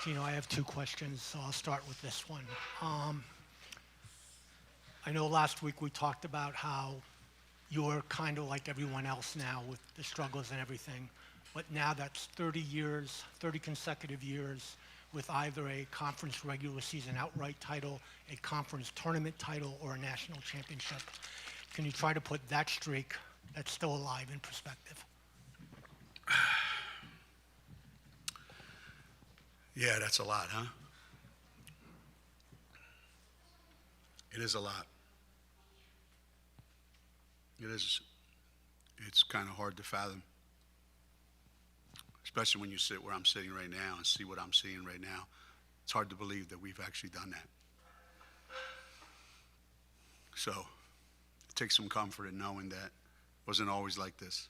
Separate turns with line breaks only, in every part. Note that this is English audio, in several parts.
Geno, I have two questions, so I'll start with this one. I know last week we talked about how you're kind of like everyone else now with the struggles and everything, but now that's 30 years, 30 consecutive years with either a conference regular season outright title, a conference tournament title, or a national championship. Can you try to put that streak that's still alive in perspective?
Yeah, that's a lot, huh? It is a lot. It is. It's kind of hard to fathom, especially when you sit where I'm sitting right now and see what I'm seeing right now. It's hard to believe that we've actually done that. So it takes some comfort in knowing that it wasn't always like this.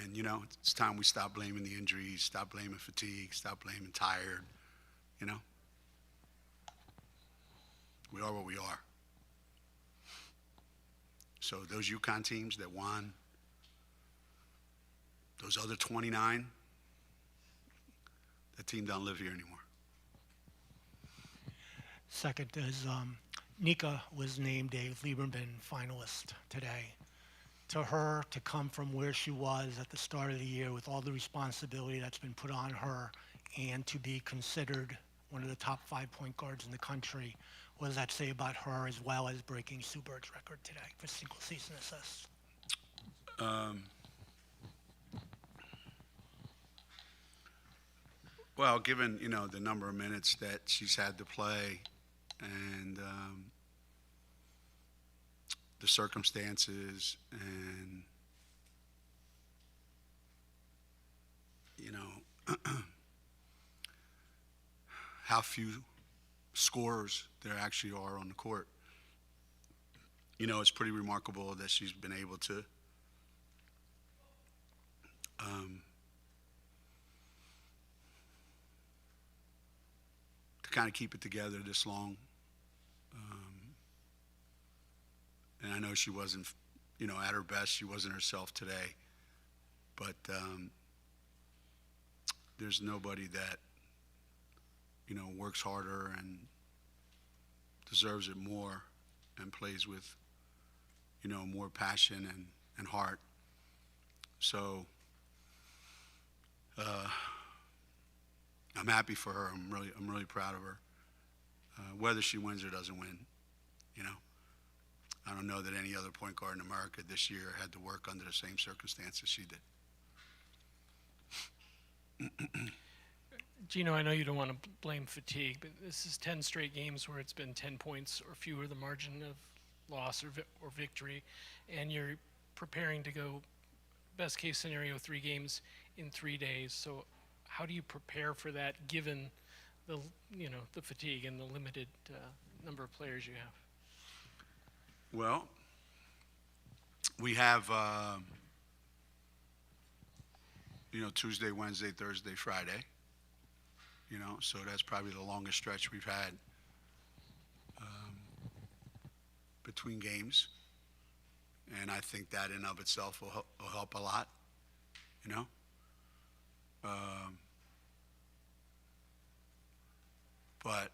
And, you know, it's time we stop blaming the injuries, stop blaming fatigue, stop blaming tired, you know. We are what we are. So those UConn teams that won, those other 29, that team don't live here anymore.
Second is Nika was named a Lieberman finalist today. To her, to come from where she was at the start of the year with all the responsibility that's been put on her and to be considered one of the top 5 point guards in the country, what does that say about her as well as breaking Sue Bird's record today for single season assists?
Well, given, you know, the number of minutes that she's had to play and the circumstances and, you know, how few scorers there actually are on the court. You know, it's pretty remarkable that she's been able to kind of keep it together this long. And I know she wasn't, you know, at her best. She wasn't herself today. But there's nobody that, you know, works harder and deserves it more and plays with, you know, more passion and heart. So I'm happy for her. I'm really proud of her. Whether she wins or doesn't win, you know. I don't know that any other point guard in America this year had to work under the same circumstances she did.
Geno, I know you don't want to blame fatigue, but this is 10 straight games where it's been 10 points or fewer the margin of loss or victory, and you're preparing to go best case scenario 3 games in 3 days. So how do you prepare for that given the, you know, the fatigue and the limited number of players you have?
Well, we have, you know, Tuesday, Wednesday, Thursday, Friday. You know, so that's probably the longest stretch we've had between games. And I think that in of itself will help a lot, you know. But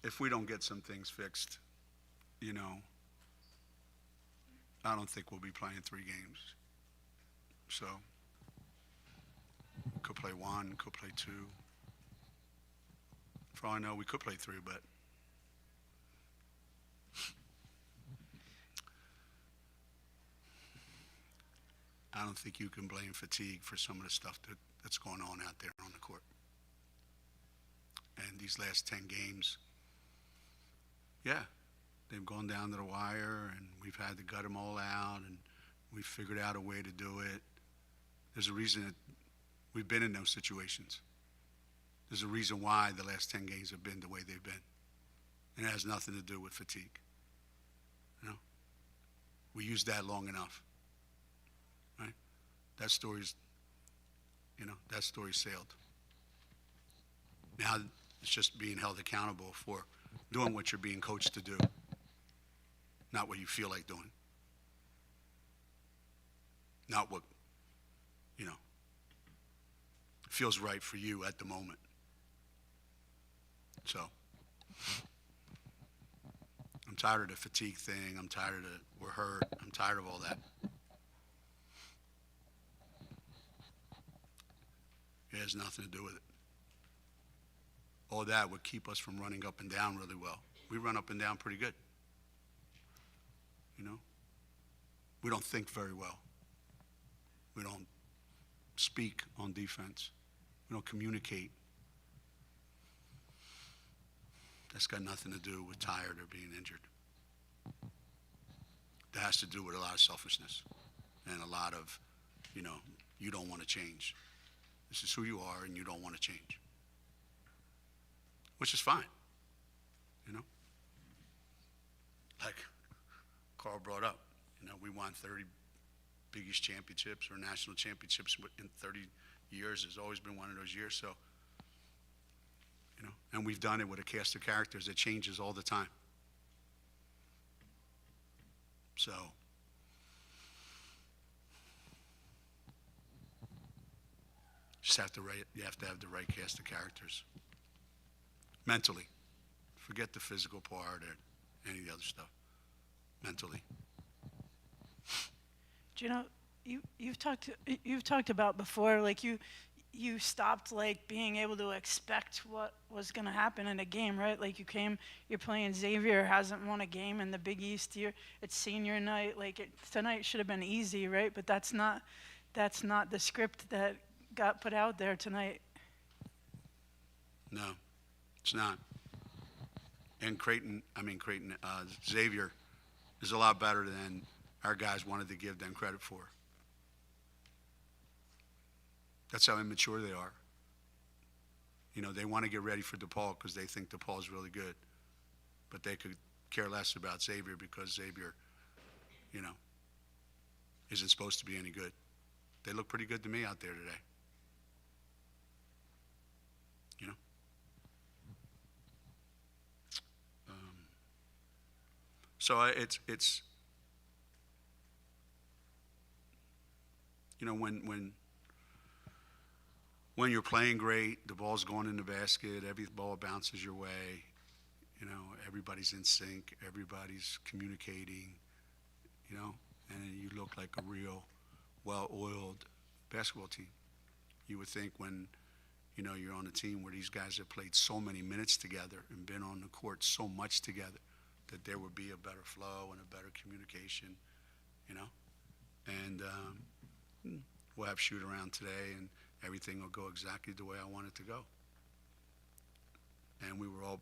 if we don't get some things fixed, you know, I don't think we'll be playing 3 games. So, could play 1, could play 2. For all I know, we could play 3, but I don't think you can blame fatigue for some of the stuff that's going on out there on the court. And these last 10 games, yeah, they've gone down to the wire, and we've had to gut them all out, and we've figured out a way to do it. There's a reason that we've been in those situations. There's a reason why the last 10 games have been the way they've been. And it has nothing to do with fatigue. You know? We used that long enough. Right? That story's, you know, that story sailed. Now it's just being held accountable for doing what you're being coached to do not what you feel like doing, not what, feels right for you at the moment. So I'm tired of the fatigue thing. I'm tired of we're hurt. I'm tired of all that. It has nothing to do with it. All that would keep us from running up and down really well. We run up and down pretty good. We don't think very well. We don't speak on defense. We don't communicate. That's got nothing to do with tired or being injured. That has to do with a lot of selfishness and a lot of, you don't want to change. This is who you are and you don't want to change. Which is fine, Like Carl brought up, we won 30 Big East championships or national championships in 30 years. Has always been one of those years. So, and we've done it with a cast of characters that changes all the time. So, you have to have the right cast of characters. Mentally. Forget the physical part or any of the other stuff. Mentally.
Geno, you've talked about before, like you stopped like being able to expect what was going to happen in a game, right? Like you're playing Xavier, hasn't won a game in the Big East year. It's senior night, tonight should have been easy, right? But that's not the script that got put out there tonight.
No, it's not. And Xavier is a lot better than our guys wanted to give them credit for. That's how immature they are. They want to get ready for DePaul because they think DePaul is really good. But they could care less about Xavier because Xavier, isn't supposed to be any good. They look pretty good to me out there today. So it's when you're playing great, the ball's going in the basket, every ball bounces your way, everybody's in sync, everybody's communicating, and you look like a real well-oiled basketball team. You would think when, you're on a team where these guys have played so many minutes together and been on the court so much together that there would be a better flow and a better communication, and we'll have shoot around today and everything will go exactly the way I want it to go. And we were all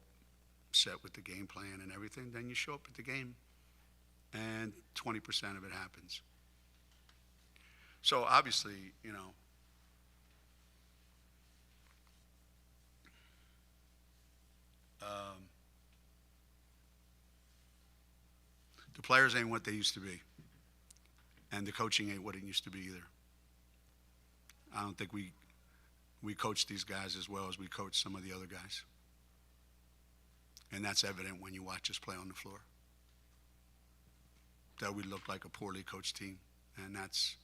set with the game plan and everything. Then you show up at the game and 20% of it happens. So obviously, the players ain't what they used to be. And the coaching ain't what it used to be either. I don't think we coach these guys as well as we coach some of the other guys. And that's evident when you watch us play on the floor. That we look like a poorly coached team. And that's,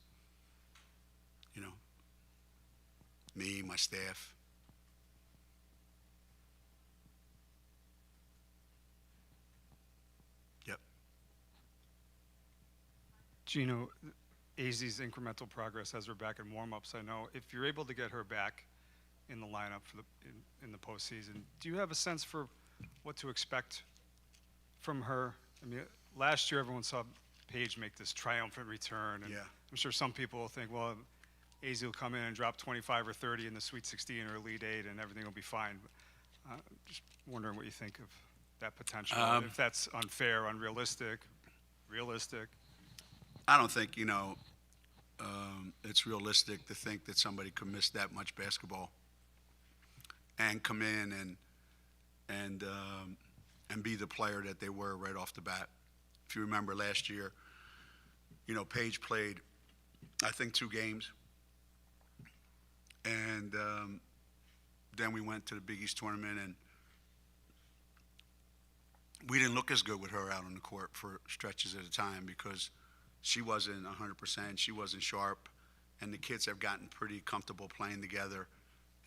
me, my staff. Yep.
Geno, AZ's incremental progress as we're back in warm-ups. I know if you're able to get her back in the lineup for in the postseason, do you have a sense for what to expect from her? I mean, last year everyone saw Paige make this triumphant return, and
Yeah.
I'm sure some people will think, well, AZ will come in and drop 25 or 30 in the Sweet 16 or Elite 8, and everything will be fine. But, just wondering what you think of that potential. If that's unfair, unrealistic, realistic.
I don't think, it's realistic to think that somebody could miss that much basketball and come in and be the player that they were right off the bat. If you remember last year, Paige played, I think, 2 games. And then we went to the Big East tournament, and we didn't look as good with her out on the court for stretches at a time because she wasn't 100%, she wasn't sharp, and the kids have gotten pretty comfortable playing together,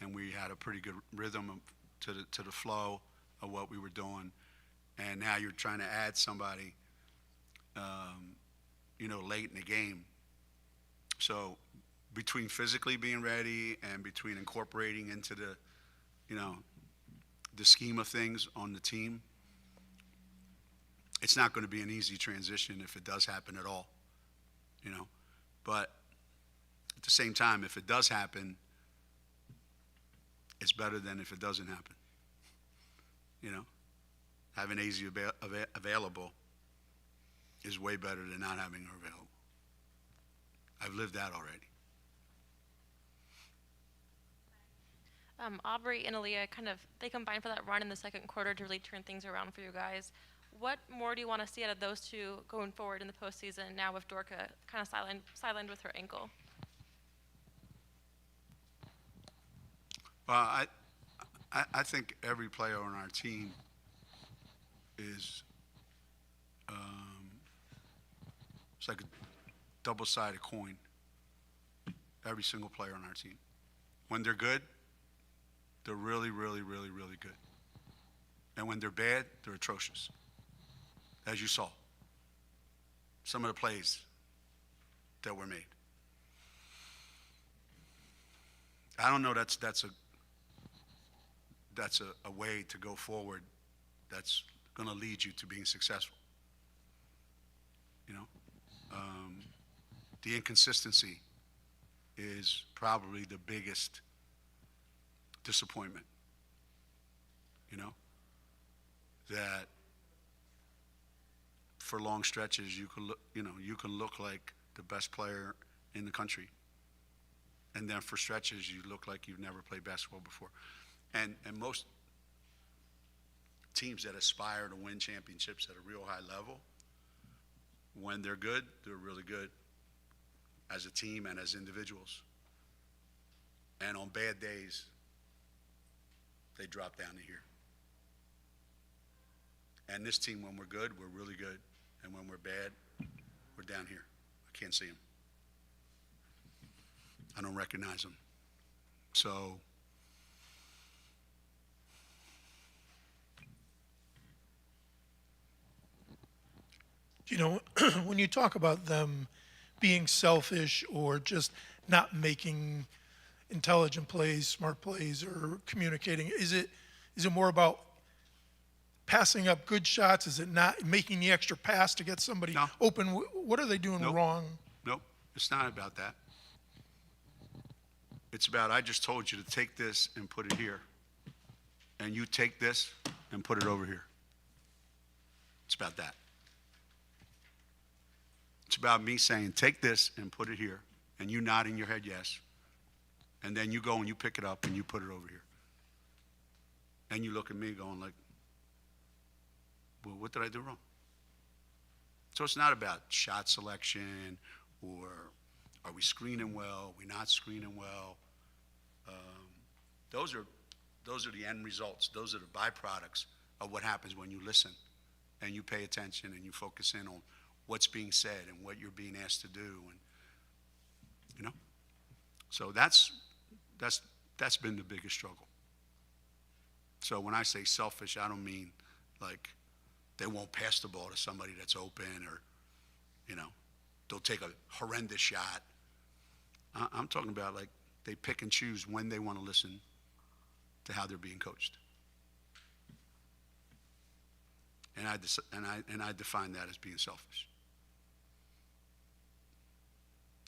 and we had a pretty good rhythm to the flow of what we were doing. And now you're trying to add somebody, late in the game. So between physically being ready and between incorporating into the scheme of things on the team, it's not going to be an easy transition if it does happen at all, But at the same time, if it does happen, it's better than if it doesn't happen. Having AZ available is way better than not having her available. I've lived that already.
Aubrey and Aaliyah they combined for that run in the second quarter to really turn things around for you guys. What more do you want to see out of those two going forward in the postseason now with Dorka kind of sidelined with her ankle?
Well, I think every player on our team is it's like a double-sided coin. Every single player on our team. When they're good, they're really, really, really, really good. And when they're bad, they're atrocious. As you saw, some of the plays that were made. I don't know that's a way to go forward that's going to lead you to being successful. The inconsistency is probably the biggest disappointment. That for long stretches you can look like the best player in the country, and then for stretches you look like you've never played basketball before. And most teams that aspire to win championships at a real high level, when they're good, they're really good as a team and as individuals. And on bad days, they drop down to here. And this team, when we're good, we're really good. And when we're bad, we're down here. I can't see them. I don't recognize them. So
when you talk about them being selfish or just not making intelligent plays, smart plays, or communicating, is it more about passing up good shots? Is it not making the extra pass to get somebody
No.
open? What are they doing
Nope.
wrong?
Nope, it's not about that. It's about, I just told you to take this and put it here. And you take this and put it over here. It's about that. It's about me saying, take this and put it here. And you nodding your head yes. And then you go and you pick it up and you put it over here. And you look at me going like, well, what did I do wrong? So it's not about shot selection or are we screening well, are we not screening well. Those are the end results. Those are the byproducts of what happens when you listen and you pay attention and you focus in on what's being said and what you're being asked to do. And so that's been the biggest struggle. So when I say selfish, I don't mean like they won't pass the ball to somebody that's open or, they'll take a horrendous shot. I'm talking about like they pick and choose when they want to listen to how they're being coached. And I define that as being selfish.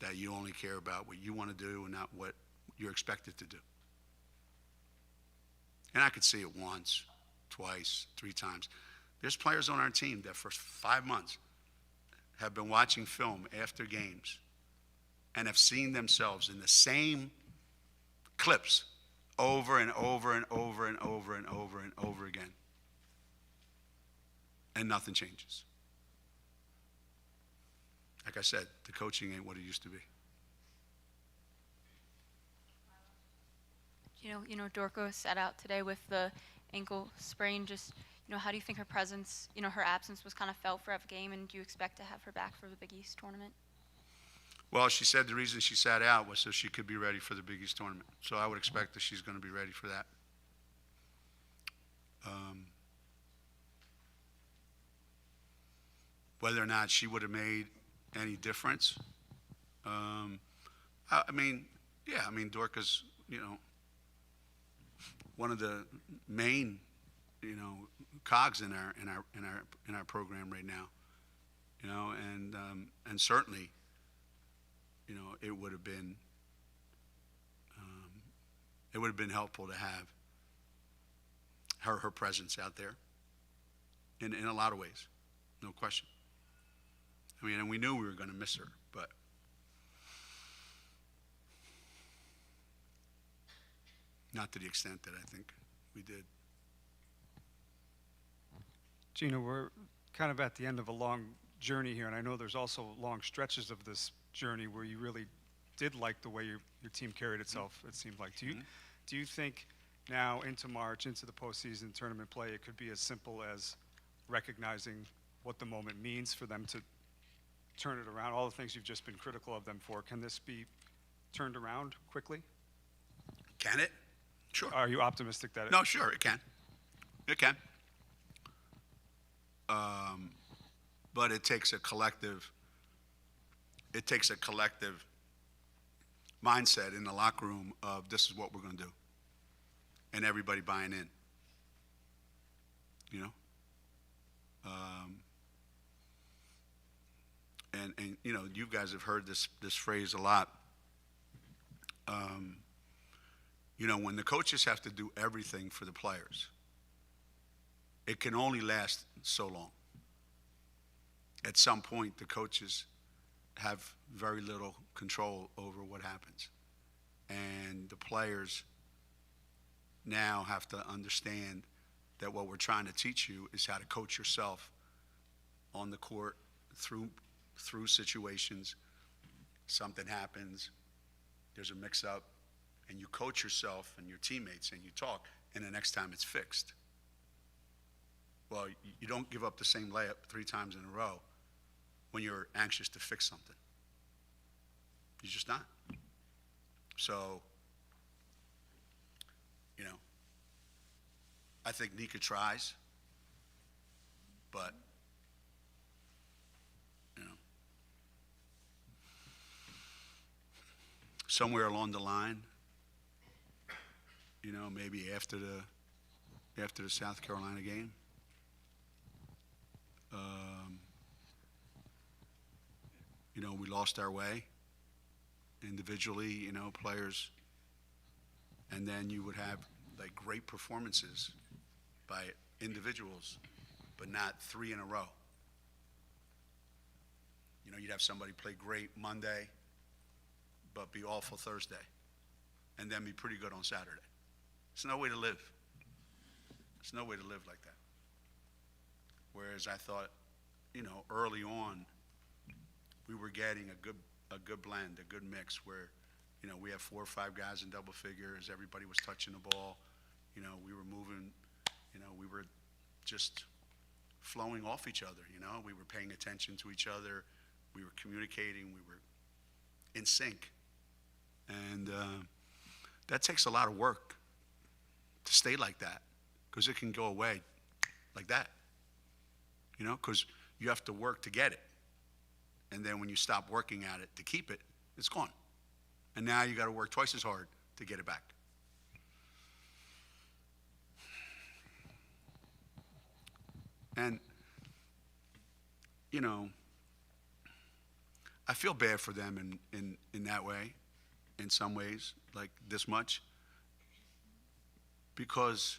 That you only care about what you want to do and not what you're expected to do. And I could see it once, twice, 3 times. There's players on our team that for 5 months have been watching film after games and have seen themselves in the same clips over and over and over and over and over and over again. And nothing changes. Like I said, the coaching ain't what it used to be.
Dorco sat out today with the ankle sprain. Just, how do you think her presence, her absence was kind of felt for every game, and do you expect to have her back for the Big East tournament?
Well, she said the reason she sat out was so she could be ready for the Big East tournament. So I would expect that she's going to be ready for that. Whether or not she would have made any difference, I mean, yeah, I mean, Dorca's, one of the main, cogs in our program right now, and certainly, it would have been helpful to have her presence out there in a lot of ways, no question. I mean, and we knew we were going to miss her, but not to the extent that I think we did.
Geno, we're kind of at the end of a long journey here, and I know there's also long stretches of this journey where you really did like the way your team carried itself, it seemed like. Do you think now into March, into the postseason tournament play, it could be as simple as recognizing what the moment means for them to turn it around? All the things you've just been critical of them for, can this be turned around quickly?
Can it? Sure.
Are you optimistic that it?
No, sure, it can. It can. But it takes a collective mindset in the locker room of this is what we're going to do, and everybody buying in. And you guys have heard this phrase a lot. When the coaches have to do everything for the players, it can only last so long. At some point, the coaches have very little control over what happens. And the players now have to understand that what we're trying to teach you is how to coach yourself on the court through situations. Something happens, there's a mix-up, and you coach yourself and your teammates and you talk, and the next time it's fixed. Well, you don't give up the same layup 3 times in a row when you're anxious to fix something. You're just not. So, I think Nika tries, but, somewhere along the line, maybe after the South Carolina game, we lost our way individually, players, and then you would have like great performances by individuals, but not 3 in a row. You'd have somebody play great Monday, but be awful Thursday, and then be pretty good on Saturday. It's no way to live. It's no way to live like that. Whereas I thought, early on, we were getting a good blend, a good mix where, we have 4 or 5 guys in double figures. Everybody was touching the ball. We were moving. We were just flowing off each other. We were paying attention to each other. We were communicating. We were in sync. And that takes a lot of work to stay like that, because it can go away like that. Because you have to work to get it. And then when you stop working at it to keep it, it's gone. And now you got to work twice as hard to get it back. And, I feel bad for them in that way, in some ways, like this much, because,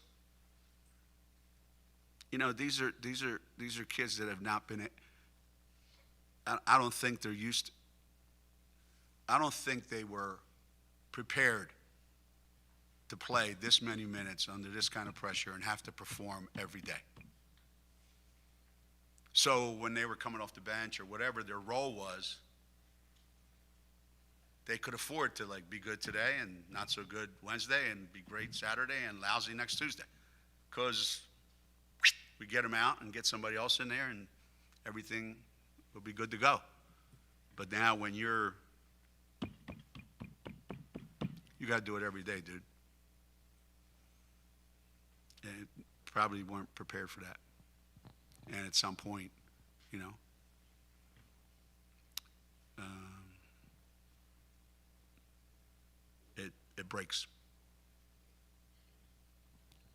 these are kids that have not been. I don't think they're used. I don't think they were prepared to play this many minutes under this kind of pressure and have to perform every day. So when they were coming off the bench or whatever their role was, they could afford to be good today and not so good Wednesday and be great Saturday and lousy next Tuesday, because we get him out and get somebody else in there, and everything will be good to go. But now when you got to do it every day, dude. And probably weren't prepared for that. And at some point, you know, it breaks.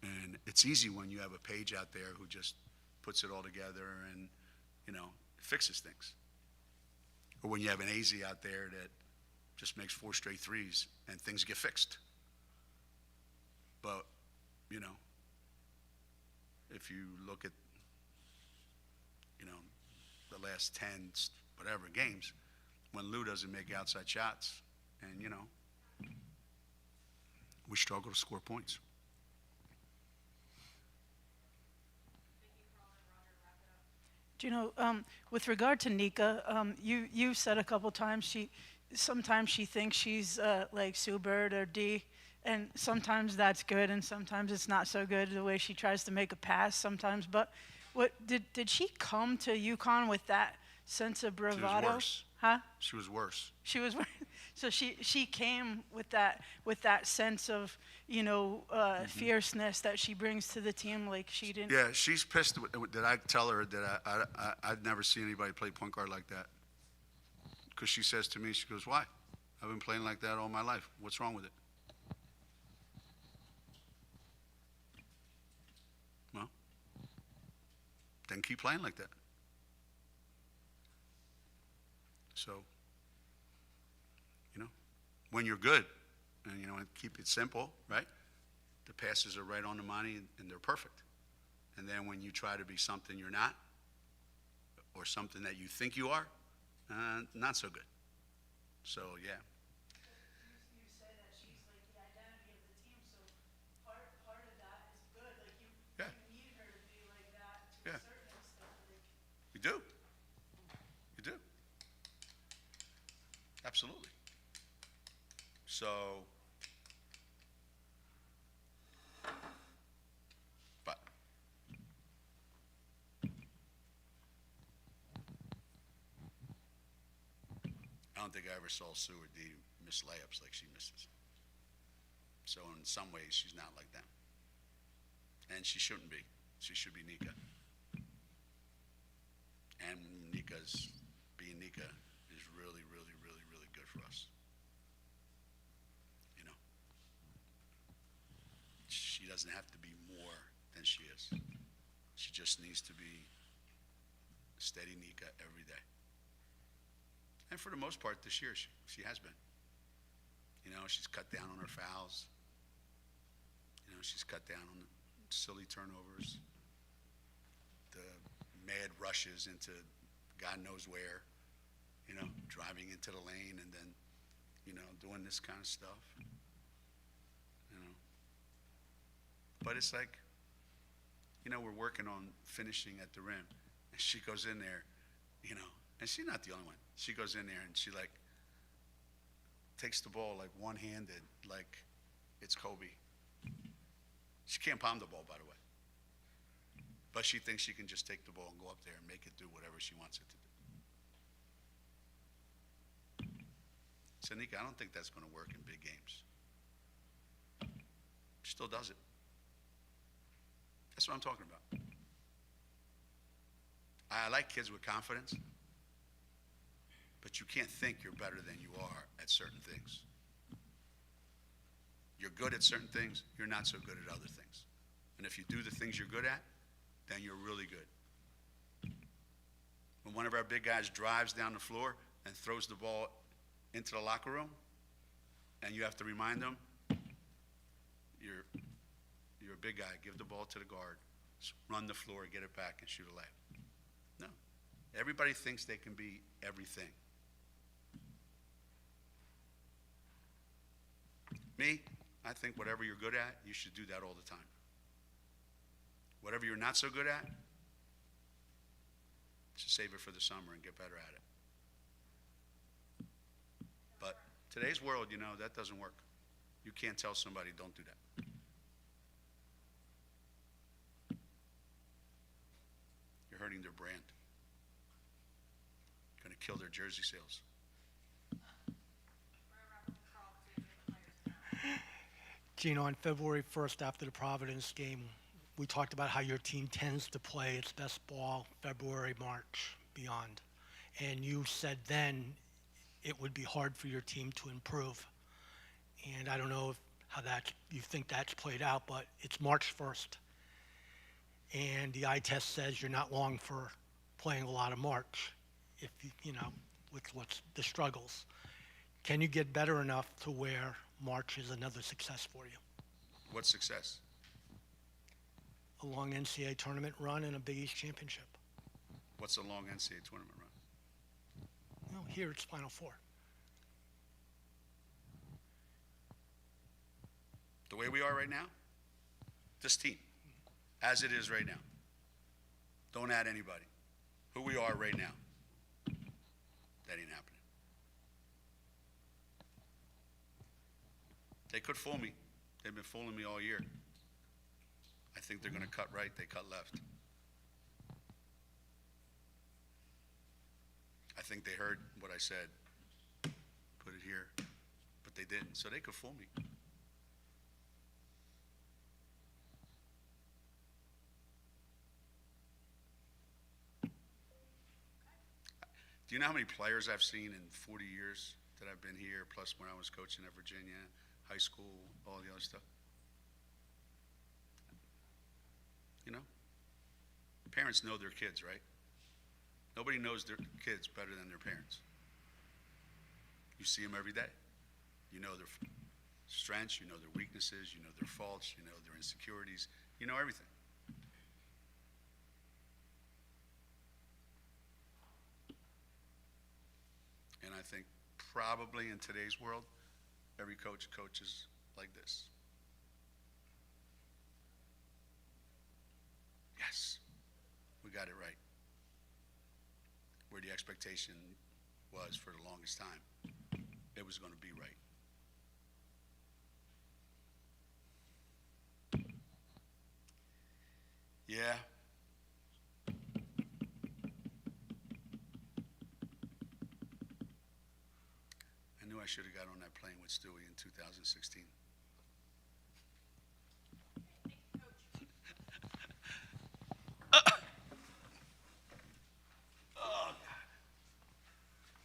And it's easy when you have a Page out there who just puts it all together and, you know, fixes things. Or when you have an AZ out there that just makes 4 straight threes and things get fixed. But, you know, if you look at, you know, the last 10, whatever games, when Lou doesn't make outside shots, and, you know, we struggle to score points.
Geno, with regard to Nika, you said a couple times sometimes she thinks she's like Sue Bird or D, and sometimes that's good, and sometimes it's not so good the way she tries to make a pass sometimes. But what did she come to UConn with that sense of bravado?
She was worse.
Huh?
She was worse.
She was so she came with that sense of, you know, fierceness that she brings to the team, like she didn't.
Yeah, she's pissed. Did I tell her that I'd never seen anybody play point guard like that? Because she says to me, she goes, "Why? I've been playing like that all my life. What's wrong with it?" Well, then keep playing like that. So, you know, when you're good, and, you know, and keep it simple, right? The passes are right on the money, and they're perfect. And then when you try to be something you're not, or something that you think you are, not so good. So, yeah.
You say that she's like the identity of the team, so part of that is good. Like
Yeah.
you need her to be like that to
Yeah.
a certain extent. Like,
You do. You do. Absolutely. So, but I don't think I ever saw Sue or D miss layups like she misses. So in some ways, she's not like them. And she shouldn't be. She should be Nika. And being Nika is really, really, really, really good for us. You know? She doesn't have to be more than she is. She just needs to be steady Nika every day. And for the most part this year, she has been. You know, she's cut down on her fouls. You know, she's cut down on the silly turnovers, the mad rushes into God knows where, you know, driving into the lane and then, you know, doing this kind of stuff, you know. But it's like, you know, we're working on finishing at the rim, and she goes in there, you know, and she's not the only one. She goes in there and she, like, takes the ball, like, one-handed, like it's Kobe. She can't palm the ball, by the way. But she thinks she can just take the ball and go up there and make it do whatever she wants it to do. So, Nika, I don't think that's going to work in big games. She still does it. That's what I'm talking about. I like kids with confidence, but you can't think you're better than you are at certain things. You're good at certain things, you're not so good at other things. And if you do the things you're good at, then you're really good. When one of our big guys drives down the floor and throws the ball into the locker room, and you have to remind them, you're a big guy, give the ball to the guard, run the floor, get it back, and shoot a layup. No. Everybody thinks they can be everything. Me, I think whatever you're good at, you should do that all the time. Whatever you're not so good at, just save it for the summer and get better at it. But today's world, you know, that doesn't work. You can't tell somebody, don't do that. They're hurting their brand. Going to kill their jersey sales.
Geno, on February 1st, after the Providence game, we talked about how your team tends to play its best ball February, March, beyond. And you said then it would be hard for your team to improve. And I don't know how you think that's played out, but it's March 1st. And the eye test says you're not long for playing a lot of March, if you know, with what's the struggles. Can you get better enough to where March is another success for you?
What success?
A long NCAA tournament run and a Big East championship.
What's a long NCAA tournament run?
No, here it's Final Four.
The way we are right now, this team, as it is right now, don't add anybody. Who we are right now, that ain't happening. They could fool me. They've been fooling me all year. I think they're going to cut right, they cut left. I think they heard what I said, put it here, but they didn't, so they could fool me. Do you know how many players I've seen in 40 years that I've been here, plus when I was coaching at Virginia, high school, all the other stuff? You know? Parents know their kids, right? Nobody knows their kids better than their parents. You see them every day. You know their strengths, you know their weaknesses, you know their faults, you know their insecurities, you know everything. And I think probably in today's world, every coach coaches like this. Yes, we got it right. Where the expectation was for the longest time, it was going to be right. Yeah. I knew I should have got on that plane with Stewie in 2016.